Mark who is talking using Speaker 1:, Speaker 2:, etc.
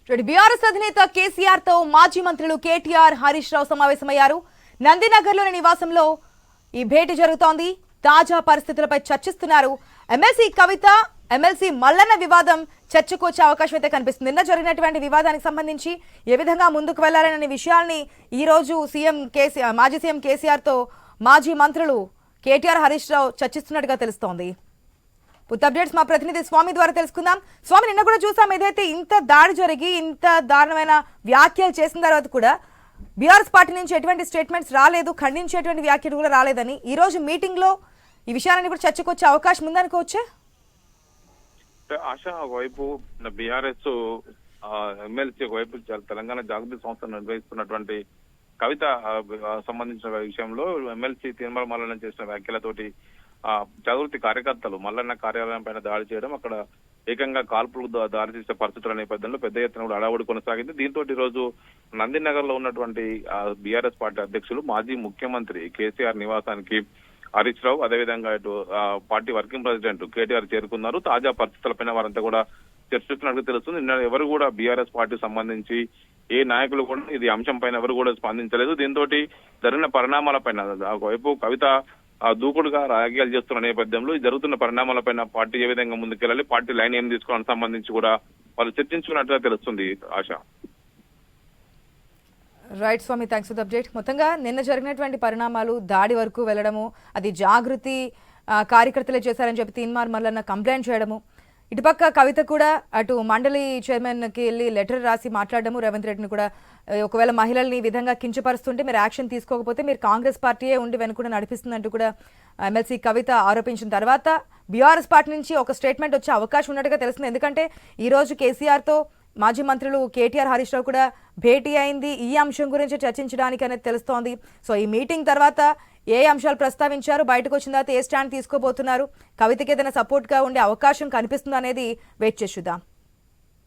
Speaker 1: BRS అధినేత కేసీఆర్ తో మాజీ మంత్రులు కేటీఆర్ హరీష్ రావు సమావేశమయ్యారు. నందినగర్లోని నివాసంలో ఈ భేటీ జరుగుతోంది. తాజా పరిస్థితులపై చర్చిస్తున్నారు. ఎమ్మెల్సీ కవిత ఎమ్మెల్సీ మల్లన్న వివాదం చర్చకు వచ్చే అవకాశం అయితే కనిపిస్తుంది. నిన్న జరిగినటువంటి వివాదానికి సంబంధించి ఏ విధంగా ముందుకు వెళ్లాలనే విషయాల్ని ఈ రోజు మాజీ సీఎం కేసీఆర్ తో మాజీ మంత్రులు కేటీఆర్ హరీష్ రావు చర్చిస్తున్నట్టుగా తెలుస్తోంది. పూర్తి అప్డేట్స్ మా ప్రతినిధి స్వామి ద్వారా తెలుసుకుందాం. స్వామి, నిన్న కూడా చూసాం, ఏదైతే ఇంత దాడి జరిగి ఇంత దారుణమైన వ్యాఖ్యలు చేసిన తర్వాత కూడా బీఆర్ఎస్ పార్టీ నుంచి ఎటువంటి స్టేట్మెంట్స్ రాలేదు, ఖండించేటువంటి వ్యాఖ్యలు కూడా రాలేదని ఈ రోజు మీటింగ్ లో ఈ విషయాన్ని కూడా చర్చకు వచ్చే అవకాశం ఉందనుకోవచ్చే.
Speaker 2: ఆశ ఒకవైపు బీఆర్ఎస్ ఎమ్మెల్సీ, ఒకవైపు తెలంగాణ జాగృతి సంస్థ నిర్వహిస్తున్నటువంటి కవిత సంబంధించిన విషయంలో ఎమ్మెల్సీ తిరుమల మల్లన్న చేసిన వ్యాఖ్యలతోటి జాగృతి కార్యకర్తలు మల్లన్న కార్యాలయం పైన దాడి చేయడం, అక్కడ ఏకంగా కాల్పులకు దారితీసే పరిస్థితుల నేపథ్యంలో పెద్ద ఎత్తున కూడా అడావుడి కొనసాగింది. దీంతో ఈ రోజు నందినగర్ లో ఉన్నటువంటి బీఆర్ఎస్ పార్టీ అధ్యక్షులు మాజీ ముఖ్యమంత్రి కేసీఆర్ నివాసానికి హరీష్ రావు, అదేవిధంగా ఇటు పార్టీ వర్కింగ్ ప్రెసిడెంట్ కేటీఆర్ చేరుకున్నారు. తాజా పరిస్థితులపైన వారంతా కూడా చర్చిస్తున్నట్టు తెలుస్తుంది. నిన్న ఎవరు కూడా బీఆర్ఎస్ పార్టీ సంబంధించి ఏ నాయకులు కూడా ఇది అంశం పైన ఎవరు కూడా స్పందించలేదు. దీంతో జరిగిన పరిణామాలపైన ఒకవైపు కవిత దూకుడుగా రాజకీయాలు చేస్తున్న నేపథ్యంలో జరుగుతున్న పరిణామాలపైన పార్టీ ఏ విధంగా ముందుకెళ్ళాలి, పార్టీ లైన్ ఏం తీసుకోవాలని సంబంధించి కూడా వాళ్ళు చర్చించుకున్నట్టుగా తెలుస్తుంది. ఆశ.
Speaker 1: రైట్ స్వామి, థ్యాంక్స్ ఫర్ ద అప్డేట్. మొత్తంగా నిన్న జరిగినటువంటి పరిణామాలు, దాడి వరకు వెళ్లడము, అది జాగృతి కార్యకర్తలే చేశారని చెప్పి తీన్మార్ మల్లన్న కంప్లైంట్ చేయడము, ఇటుపక్క కవిత కూడా అటు మండలి చైర్మన్కి వెళ్ళి లెటర్ రాసి మాట్లాడడము, రేవంత్ రెడ్డిని కూడా ఒకవేళ మహిళల్ని ఈ విధంగా కించపరుస్తుంటే మీరు యాక్షన్ తీసుకోకపోతే మీరు కాంగ్రెస్ పార్టీయే ఉండి వెనుక నడిపిస్తుందంటూ కూడా ఎమ్మెల్సీ కవిత ఆరోపించిన తర్వాత బీఆర్ఎస్ పార్టీ నుంచి ఒక స్టేట్మెంట్ వచ్చే అవకాశం ఉన్నట్టుగా తెలుస్తుంది. ఎందుకంటే ఈ రోజు కేసీఆర్తో మాజీ మంత్రులు కేటీఆర్ హరీష్ రావు కూడా భేటీ అయింది ఈ అంశం గురించి చర్చించడానికి అనేది తెలుస్తోంది. సో ఈ మీటింగ్ తర్వాత ఏ అంశాలు ప్రస్తావించారు, బయటకు వచ్చిన తర్వాత ఏ స్టాండ్ తీసుకోబోతున్నారు, కవితకి ఏదైనా సపోర్ట్గా ఉండే అవకాశం కనిపిస్తుందా అనేది వెయిట్ చేసి చూద్దాం.